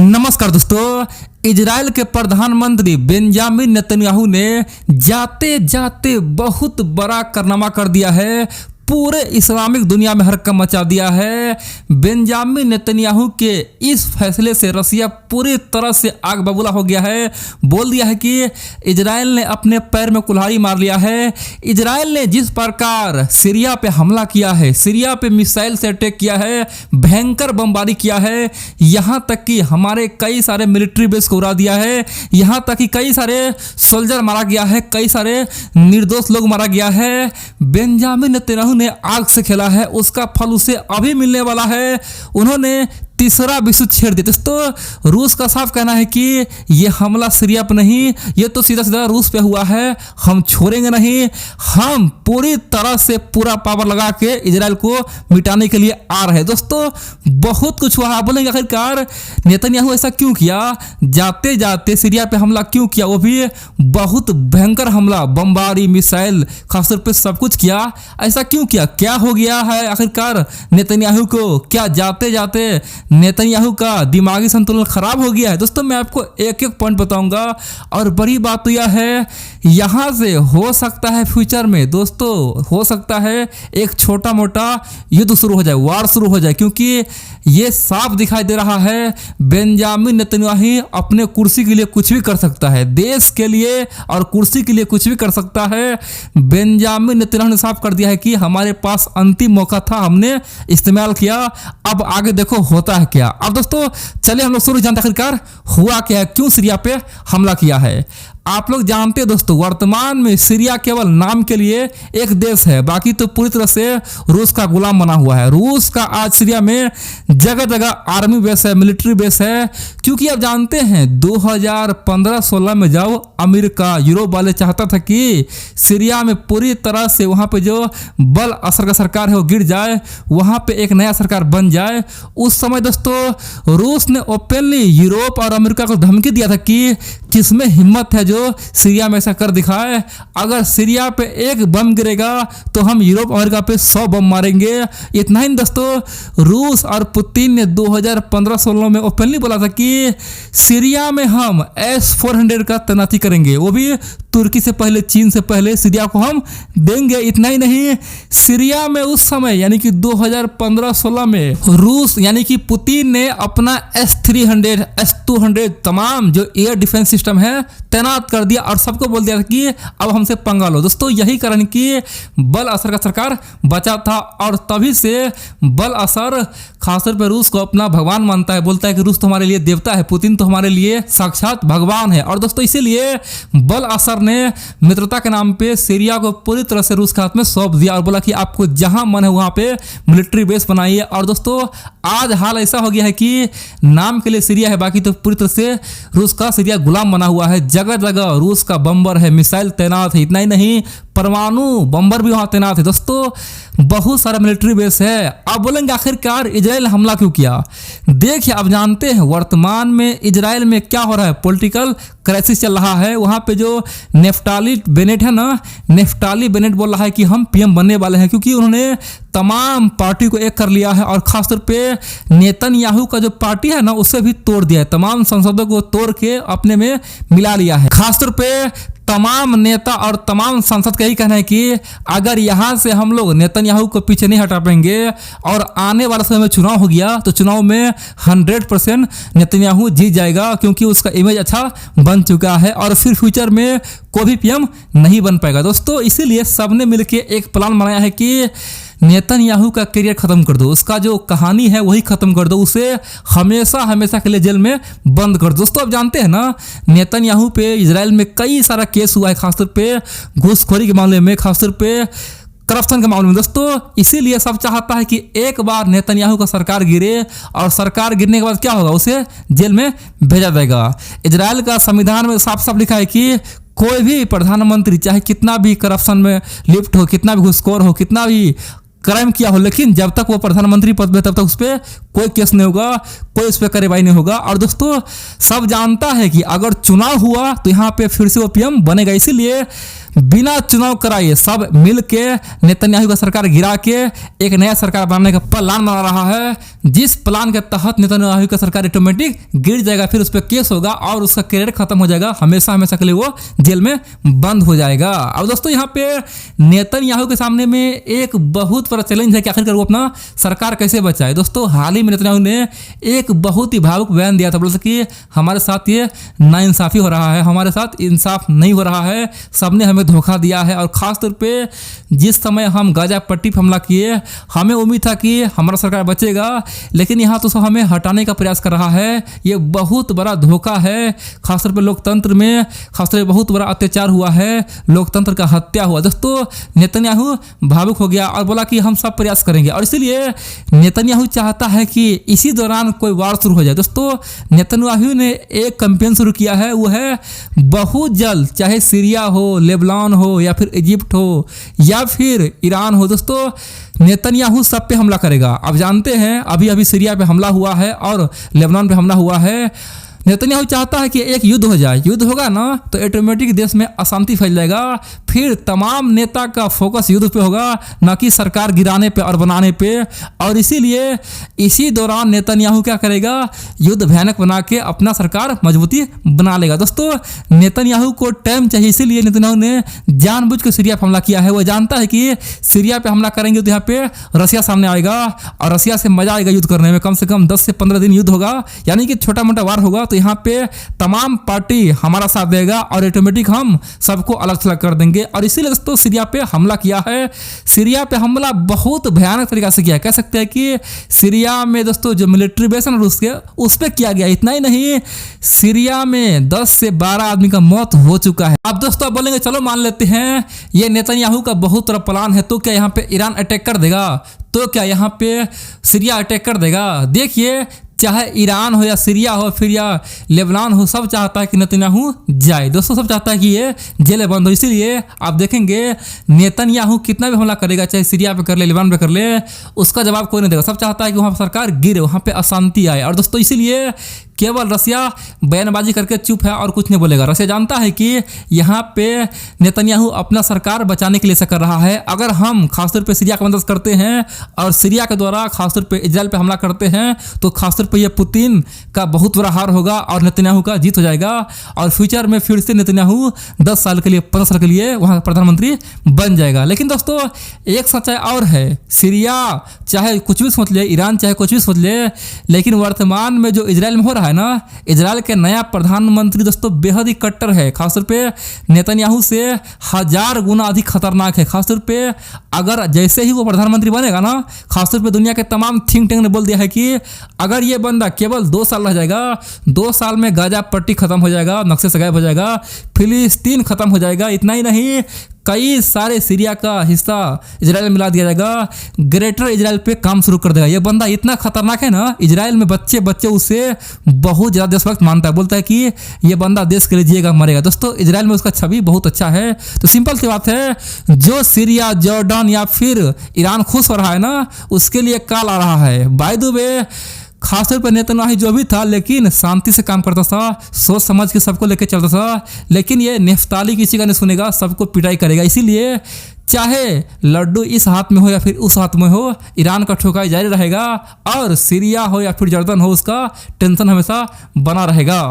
नमस्कार दोस्तों। इजराइल के प्रधानमंत्री बेंजामिन नेतन्याहू ने जाते जाते बहुत बड़ा कारनामा कर दिया है। पूरे इस्लामिक दुनिया में हड़कंप मचा दिया है। बेंजामिन नेतन्याहू के इस फैसले से रसिया पूरी तरह से आग बबूला हो गया है। बोल दिया है कि इजराइल ने अपने पैर में कुल्हाड़ी मार लिया है। इजराइल ने जिस प्रकार सीरिया पे हमला किया है, सीरिया पे मिसाइल से अटैक किया है, भयंकर बमबारी किया है, यहाँ तक कि हमारे कई सारे मिलिट्री बेस को उड़ा दिया है, यहाँ तक कि कई सारे सोल्जर मारा गया है, कई सारे निर्दोष लोग मारा गया है। बेंजामिन नेतन्याहू ने आग से खेला है, उसका फल उसे अभी मिलने वाला है। उन्होंने तीसरा विश्व छेड़ दिया। दोस्तों, रूस का साफ कहना है कि ये हमला सीरिया पर नहीं, ये तो सीधा सीधा रूस पे हुआ है। हम छोड़ेंगे नहीं, हम पूरी तरह से पूरा पावर लगा के इजराइल को मिटाने के लिए आ रहे हैं। दोस्तों, बहुत कुछ हुआ। बोलेंगे आखिरकार नेतन्याहू ऐसा क्यों किया, जाते जाते सीरिया पे हमला क्यों किया, वो भी बहुत भयंकर हमला, बमबारी, मिसाइल, खासतौर पे सब कुछ किया। ऐसा क्यों किया, क्या हो गया है आखिरकार नेतन्याहू को? क्या जाते जाते नेतन्याहू का दिमागी संतुलन खराब हो गया है? दोस्तों, मैं आपको एक एक पॉइंट बताऊंगा। और बड़ी बात तो यह है, यहाँ से हो सकता है फ्यूचर में, दोस्तों हो सकता है एक छोटा मोटा युद्ध शुरू हो जाए, वार शुरू हो जाए, क्योंकि ये साफ दिखाई दे रहा है बेंजामिन नेतन्याहू अपने कुर्सी के लिए कुछ भी कर सकता है, देश के लिए और कुर्सी के लिए कुछ भी कर सकता है। बेंजामिन नेतन्याहू ने साफ कर दिया है कि हमारे पास अंतिम मौका था, हमने इस्तेमाल किया, अब आगे देखो होता है क्या। अब दोस्तों चलिए हम लोग शुरू जानते आखिरकार हुआ क्या है, क्यों सीरिया पे हमला किया है। आप लोग जानते हैं दोस्तों, वर्तमान में सीरिया केवल नाम के लिए एक देश है, बाकी तो पूरी तरह से रूस का गुलाम बना हुआ है। रूस का आज सीरिया में जगह जगह आर्मी बेस है, मिलिट्री बेस है, क्योंकि आप जानते हैं 2015-16 में जब अमेरिका, यूरोप वाले चाहता था कि सीरिया में पूरी तरह से वहाँ पे जो बल असर का सरकार है वो गिर जाए, वहाँ पे एक नया सरकार बन जाए, उस समय दोस्तों रूस ने ओपनली यूरोप और अमेरिका को धमकी दिया था कि किसमें हिम्मत है जो सीरिया में ऐसा कर दिखाए। अगर सीरिया पे एक बम गिरेगा तो हम यूरोप अमेरिका पे 100 बम मारेंगे। इतना ही दोस्तों, रूस और पुतिन ने 2015-16 में ओपनली बोला था कि सीरिया में हम S-400 का तैनाती करेंगे, वो भी तुर्की से पहले, चीन से पहले सीरिया को हम देंगे। इतना ही नहीं, सीरिया में उस समय यानी कि 2015-16 में रूस यानी कि पुतिन ने अपना S-300, S-200 तमाम जो एयर डिफेंस सिस्टम है तैनात कर दिया और सबको बोल दिया कि अब हमसे पंगा लो। दोस्तों, यही कारण कि बल असर का सरकार बचा था और तभी से बल असर खासतौर पर रूस को अपना भगवान मानता है, बोलता है कि रूस तो हमारे लिए देवता है, पुतिन तो हमारे लिए साक्षात भगवान है। और दोस्तों, इसीलिए बल असर ने मित्रता के नाम पे सीरिया को पूरी तरह से रूस के हाथ में सौंप दिया और बोला कि आपको जहां मन है वहां पे मिलिट्री बेस बनाइए। और दोस्तों, आज हाल ऐसा हो गया है कि नाम के लिए सीरिया है, बाकी तो पूरी तरह से रूस का सीरिया गुलाम बना हुआ है। जगह जगह रूस का बम्बर है, मिसाइल तैनात है। इतना ही नहीं, परमाणु बम्बर भी वहां तैनात है। दोस्तों, बहुत सारा मिलिट्री बेस है। अब बोलेंगे आखिरकार इजराइल हमला क्यों किया? देखिए, आप जानते हैं वर्तमान में इजराइल में क्या हो रहा है, पॉलिटिकल क्राइसिस चल रहा है। वहां पे जो नेफ्ताली बेनेट है ना, नेफ्ताली बेनेट बोल रहा है कि हम पीएम बनने वाले हैं, क्योंकि उन्होंने तमाम पार्टी को एक कर लिया है और खासतौर पे नेतन्याहू का जो पार्टी है ना उसे भी तोड़ दिया है, तमाम संसदों को तोड़ के अपने में मिला लिया है। खासतौर पे तमाम नेता और तमाम सांसद का यही कहना है कि अगर यहाँ से हम लोग नेतन्याहू को पीछे नहीं हटा पाएंगे और आने वाले समय में चुनाव हो गया तो चुनाव में 100% नेतन्याहू जीत जाएगा, क्योंकि उसका इमेज अच्छा बन चुका है और फिर फ्यूचर में कोई भी पीएम नहीं बन पाएगा। दोस्तों, इसीलिए सबने मिलकर एक प्लान बनाया है कि नेतन्याहू का करियर खत्म कर दो, उसका जो कहानी है वही खत्म कर दो, उसे हमेशा हमेशा के लिए जेल में बंद कर दो। दोस्तों, आप जानते हैं ना, नेतन्याहू पे इजराइल में कई सारा केस हुआ है, खासतौर पे घूसखोरी के मामले में, खासतौर पे करप्शन के मामले में। दोस्तों, इसीलिए सब चाहता है कि एक बार नेतन्याहू का सरकार गिरे और सरकार गिरने के बाद क्या होगा, उसे जेल में भेजा जाएगा। इजराइल का संविधान में साफ साफ लिखा है कि कोई भी प्रधानमंत्री चाहे कितना भी करप्शन में लिप्त हो, कितना भी घूसखोर हो, कितना भी क्राइम किया हो, लेकिन जब तक वो प्रधानमंत्री पद में तब तक उस पर कोई केस नहीं होगा, कोई उस पर कार्रवाई नहीं होगा। और दोस्तों, सब जानता है कि अगर चुनाव हुआ तो यहाँ पे फिर से वो पीएम बनेगा। इसीलिए बिना चुनाव कराए सब मिल के नेतन्याहू का सरकार गिरा के एक नया सरकार बनाने का प्लान बना रहा है, जिस प्लान के तहत नेतन्याहू का सरकार ऑटोमेटिक गिर जाएगा, फिर उस पर केस होगा और उसका करियर खत्म हो जाएगा, हमेशा हमेशा के लिए वो जेल में बंद हो जाएगा। अब दोस्तों यहाँ पे नेतन्याहू के सामने में एक बहुत बड़ा चैलेंज है कि आखिरकार वो अपना सरकार कैसे बचाए। दोस्तों हाल ही में नेतन्याहू ने एक बहुत ही भावुक बयान दिया था, बोल कि हमारे साथ ये नाइंसाफी हो रहा है, हमारे साथ इंसाफ नहीं हो रहा है, सबने हमें धोखा दिया है। और ख़ास तौर पे जिस समय हम गाजा पट्टी पर हमला किए, हमें उम्मीद था कि हमारा सरकार बचेगा, लेकिन यहाँ तो सब हमें हटाने का प्रयास कर रहा है। ये बहुत बड़ा धोखा है, खासतौर पे लोकतंत्र में खासतौर पे बहुत बड़ा अत्याचार हुआ है, लोकतंत्र का हत्या हुआ। दोस्तों नेतन्याहू भावुक हो गया और बोला कि हम सब प्रयास करेंगे, और इसीलिए नेतन्याहू चाहता है कि इसी दौरान कोई वार शुरू हो जाए। दोस्तों नेतन्याहू ने एक कैंपेन शुरू किया है, वो है बहुत जल्द, चाहे सीरिया हो, लेबनान हो या फिर इजिप्ट हो या फिर ईरान हो, दोस्तों नेतन्याहू सब पे हमला करेगा। अब जानते हैं अभी अभी सीरिया पे हमला हुआ है और लेबनान पे हमला हुआ है। नेतन्याहू चाहता है कि एक युद्ध हो जाए, युद्ध होगा ना तो ऑटोमेटिक देश में अशांति फैल जाएगा, फिर तमाम नेता का फोकस युद्ध पे होगा, ना कि सरकार गिराने पे और बनाने पे। और इसीलिए इसी दौरान नेतन्याहू क्या करेगा, युद्ध भयानक बना के अपना सरकार मजबूती बना लेगा। दोस्तों नेतन्याहू को टाइम चाहिए, इसीलिए नेतन्याहू ने जानबूझ के सीरिया पर हमला किया है। वो जानता है कि सीरिया पे हमला करेंगे तो यहाँ पे रसिया सामने आएगा और रसिया से मजा आएगा युद्ध करने में, कम से कम 10 से 15 दिन युद्ध होगा, यानी कि छोटा मोटा वार होगा। तो यहाँ पे तमाम पार्टी हमारा साथ देगा और ऑटोमेटिक हम सबको अलग थलग कर देंगे। और इसीलिए दोस्तों सीरिया पे हमला किया है। सीरिया पे हमला बहुत भयानक तरीका से किया है, कह सकते हैं कि सीरिया में दोस्तों जो मिलिट्री बेस है रूस के, उस पर किया गया। इतना ही नहीं, सीरिया में 10 से 12 आदमी का मौत हो चुका है। अब दोस्तों आप बोलेंगे चलो मान लेते हैं ये नेतन्याहू का बहुत बड़ा प्लान है, तो क्या यहाँ पे ईरान अटैक कर देगा, तो क्या यहाँ पे सीरिया अटैक कर देगा। देखिए चाहे ईरान हो या सीरिया हो फिर या लेबनान हो, सब चाहता है कि नेतन्याहू जाए। दोस्तों सब चाहता है कि ये जेलें बंद हो। इसीलिए आप देखेंगे नेतन्याहू कितना भी हमला करेगा, चाहे सीरिया पे कर ले, लेबनान पे कर ले, उसका जवाब कोई नहीं देगा। सब चाहता है कि वहाँ पर सरकार गिरे, वहाँ पे अशांति आए। और दोस्तों इसीलिए केवल रसिया बयानबाजी करके चुप है और कुछ नहीं बोलेगा। रसिया जानता है कि यहाँ पे नेतन्याहू अपना सरकार बचाने के लिए ऐसा कर रहा है। अगर हम खासतौर पे सीरिया का मदद करते हैं और सीरिया के द्वारा खासतौर पे इजराइल पे हमला करते हैं, तो खासतौर पे ये पुतिन का बहुत बड़ा हार होगा और नेतन्याहू का जीत हो जाएगा। और फ्यूचर में फिर से नेतन्याहू 10 साल के लिए 15 साल के लिए वहाँ प्रधानमंत्री बन जाएगा। लेकिन दोस्तों एक सच्चाई और है, सीरिया चाहे कुछ भी सोच ले, ईरान चाहे कुछ भी सोच ले, लेकिन वर्तमान में जो इजराइल में हो रहा है ना, इजराइल के नया प्रधानमंत्री दोस्तों बेहद ही कट्टर है, खासतौर पे नेतन्याहू से 1000 गुना अधिक खतरनाक है। खासतौर पे अगर जैसे ही वो प्रधानमंत्री बनेगा ना, खासतौर पे दुनिया के तमाम थिंक टैंक ने बोल दिया है कि अगर ये बंदा केवल 2 साल रह जाएगा, 2 साल में गाजा पट्टी खत्म हो जाएगा, नक्शे से गायब हो जाएगा, फिलिस्तीन खत्म हो जाएगा। इतना ही नहीं, कई सारे सीरिया का हिस्सा इजराइल में मिला दिया जाएगा, ग्रेटर इजराइल पे काम शुरू कर देगा। ये बंदा इतना खतरनाक है ना, इजराइल में बच्चे उसे बहुत ज़्यादा देशभक्त मानता है, बोलता है कि ये बंदा देश के लिए जिएगा मरेगा। दोस्तों इजराइल में उसका छवि बहुत अच्छा है। तो सिंपल सी बात है, जो सीरिया, जॉर्डन या फिर ईरान खुश हो रहा है ना, उसके लिए काल आ रहा है। बाय द वे खासतौर पर नेतन्याहू जो भी था, लेकिन शांति से काम करता था, सोच समझ के सबको लेकर चलता था। लेकिन ये नेफ्ताली किसी का नहीं सुनेगा, सबको पिटाई करेगा। इसीलिए चाहे लड्डू इस हाथ में हो या फिर उस हाथ में हो, ईरान का ठोकाई जारी रहेगा और सीरिया हो या फिर जॉर्डन हो, उसका टेंशन हमेशा बना रहेगा।